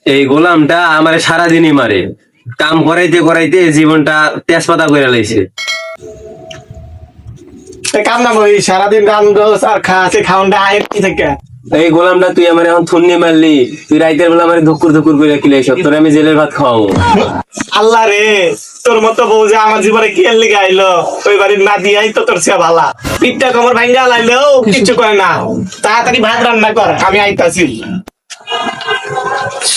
এই গোলামটা আমার সারাদিনই মারে, কাম করাইতে করাইতে জীবনটা তেজপাতা করে লাইছে। কাম না করি সারাদিন রান্ধস আর খাস খাওয়ানটা আয়ের কি থেকে। এই গোলামটা তুই আমার এখন থুন্নি মারলি, তুই রাইতের বেলা আমার ধুকুর ধুকুর করে কিলাই সব, তোর আমি জেলের ভাত খাওয়াবো। আল্লাহ রে, তোর মতো বউ যে আমার জীবনে কি এর লিগে আইলো, ওই বাড়ির না দিয়াই তো তোর সে ভালা। পিঠটা কমর ভাঙ্গা লাইলেও কিচ্ছু করে না। তাড়াতাড়ি ভাত রান্না কর, আমি আইতাছি।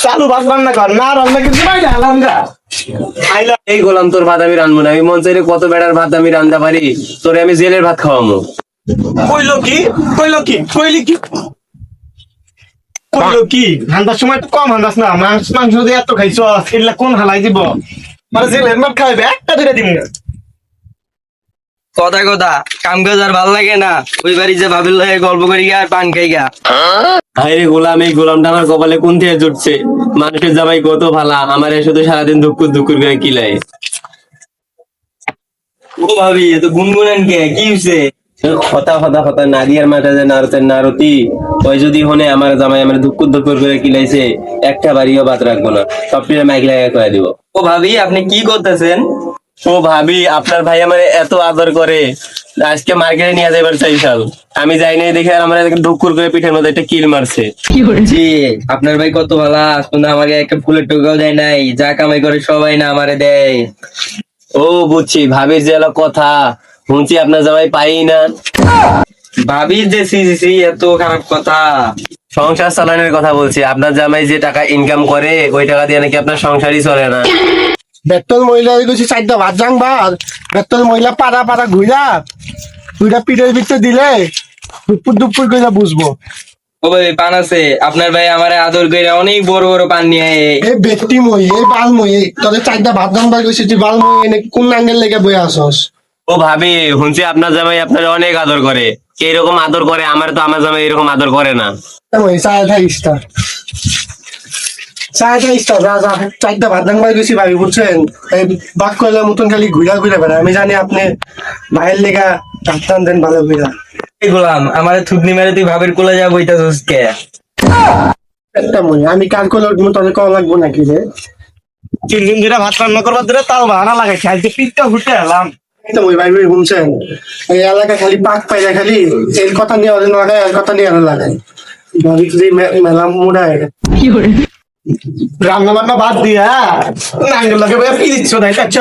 চালু ভাত রান্না কর, না রান্না কিন্তু বাইরে আলাম গা। আইলো এই গোলাম, তোর ভাত আমি রানবো না, আমি মন চাইলে কত বেড়ার ভাত আমি রান্ধতে পারি, তোরে আমি জেলের ভাত খাওয়াবো। কইলো কি কইলি কি কইলো কি হান্দার সময় তো কম হান্দাস না, মাংস মাংস দিয়ে এত খাইছ, এগুলা কোন হালাই দিব? মানে জেলের মাঠ খাইবে একটা দুইটা দিন না। কথা কথা কাম কাজ আর ভাল লাগে না, ওই বাড়ি যে ভাবিল লাগে গল্প করি গা আর পান খাই গা। হায়রে গোলাম, এই গোলামটা আমার কপালে কোন থেকে জুটছে। মানুষের জামাই কত ভালা, আমার শুধু সারাদিন ধুকুর ধুকুর করে কিলাই। ও ভাবি এত গুনগুনান কে, কি হইছে? হতা হতা হতা নারিয়ার মাথা যে নারতের নারতি, ওই যদি হনে আমার জামাই আমার ধুকুর ধুকুর করে কিলাইছে, একটা বাড়িও বাদ রাখবো না, সবটির মাইক লাগা করে দিব। ও ভাবি আপনি কি করতেছেন? ও ভাবি, আপনার ভাই আমার এত আদর করে, আজকে মার্কেটে নিয়ে যাইবার চাইছাল, আমি যাই নাই দেখে আমার ধুকুর করে পিঠের মধ্যে একটা কিল মারছে। জি, আপনার ভাই কত ভালা, শুনে আমাকে একটা ফুলের টোকাও দেয় নাই, যা কামাই করে সবাই না আমারে দেয়। ও বুঝছি, ভাবির যে এলো কথা শুনছি আপনার জামাই পাই না। ভাবির যে সি এত খারাপ কথা। সংসার চালানোর কথা বলছি, আপনার জামাই যে টাকা ইনকাম করে ওই টাকা দিয়ে নাকি আপনার সংসারই চলে না। বেতল মহিলা গেছি চারটা ভাত জাংবার, বেতল মহিলা পাড়া পাড়া ঘুরা দুইটা পিঠের ভিতরে দিলে দুপুর দুপুর করে বুঝবো। ও ভাই পান আছে? আপনার ভাই আমারে আদর করে অনেক বড় বড় পান নিয়ে আয়। এই ব্যক্তি মই এই বাল মই তোদের চারটা ভাত জাংবার গেছি, তুই বাল মই এনে কোন আঙ্গেল লেগে বই আসস? ও ভাবি, শুনছি আপনার জামাই আপনার অনেক আদর করে, এরকম আদর করে, আমার তো আমার জামাই এরকম আদর করে না। ওই চায় থাইস্তা যা যা চারটা ভাত জাংবার গেছি ভাবি, বুঝছেন? এই বাক কয়লার মতন খালি ঘুরা ঘুরা বেড়া, আমি জানি আপনি ভাইয়ের লেগা ডাক্তার দেন ভালো ঘুরা। এই গোলাম আমারে থুতনি মেরে তুই ভাবের কোলে যা বইতাছিস কে? একটা মনে আমি কার কোলে উঠবো, তোদের কল লাগবো নাকি রে? 3 দিন ধরে ভাত রান্না করবার ধরে তাল বাহানা লাগাইছে, আজকে পিঠটা ঘুরতে এলাম। ওই ভাই ভাই শুনছেন, এই এলাকা খালি পাক পাইরা খালি এর কথা নিয়ে ওদের লাগায়, এর কথা নিয়ে আরো লাগায়। ভাবি যদি মেলা মুড়ায় রান্না বান্না বাদ দিয়া নাঙ্গল লাগে ভাই পি দিচ্ছ তাই চাচ্ছ।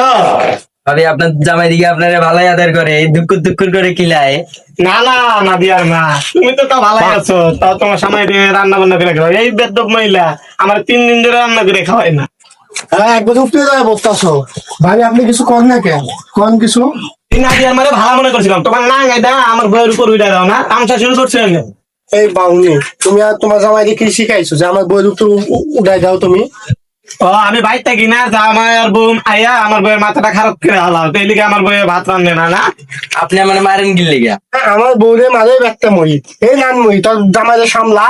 ভাবি আপনার জামাই দিকে আপনারে ভালাই আদর করে, দুকুর দুকুর করে কিলায়। না না না দিয়ার মা, তুমি তো তা ভালাই আছো, তাও তোমার সামনে রান্না বান্না করে খাওয়াই। এই বেদ্যপ মহিলা আমার 3 দিন ধরে রান্না করে খাওয়াই না। হ্যাঁ একবার উঠতে যাবে বসতাছো ভাই, আপনি কিছু কর না কেন? কোন কিছু না দিয়ার মারে ভালো মনে করছিলাম, তোমার না গাইদা আমার বইয়ের উপর উঠে দাও না, তামসা শুরু করছে। এই বাউনি, তুমি আর তোমার জামাইকে কি শিখাইছো যে আমার বইয়ের উপর উঠাই দাও তুমি? ও আমি বাইর থাকি না, আমার বউ আইয়া আমার বইয়ের মাথাটা খারাপ করে হালাও, তো এদিকে আমার বইয়ের ভাত রান্নে না। না আপনি আমার মারেন গিলে গা? আমার বউরে মারে একটা মই, এই নান মই তোর জামাইরে সামলা।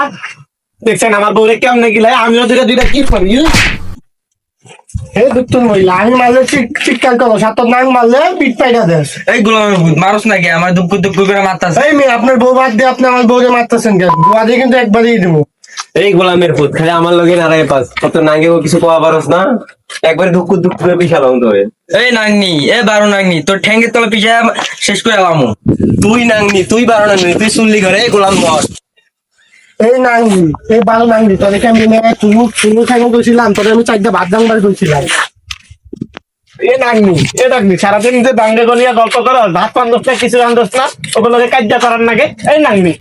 দেখছেন আমার বউরে কেমনে গিলাই, আমিও দুইটা দুইটা কি করি। হে দুত্তর মহিলা, আমি মারলে চিৎকার করো, সাত নাং মারলে পিঠ পাইটা দেশ। এই গোলামের ভূত মারস নাকি? আমার দুকুর দুকুর করে মারতাছে। এই মেয়ে আপনার বউ বাদ দিয়ে আপনি আমার বউরে মারতেছেন কেন? বুয়া দিয়ে কিন্তু একবারই দেবো। এই গোলামের পুত খালি আমার লগে নাড়াই পাস, কত নাঙ্গে কিছু কোয়া পারস না, একবারে ধুকুর ধুকুর করে পিছালাম তোরে। এই নাংনি, এ বারো নাংনি, তোর ঠ্যাঙ্গের তলে পিছায় শেষ করে এলাম। তুই নাংনি, তুই বারো নাংনি, তুই শুনলি করে। এই গোলাম ধর, এই নাঙ্গি, এই বারো নাঙ্গি, তোদেরকে আমি চুনু খাইতে গেছিলাম, তোদের আমি চারটা ভাত জাংবার গেছিলাম। এ নাঙ্গি সারাদিন যে দাঙ্গে গলিয়া গল্প করো, ভাত পান দোষ না কিছু রান দোষ না, ওগুলোকে কাজ করার নাগে। এই নাঙ্গি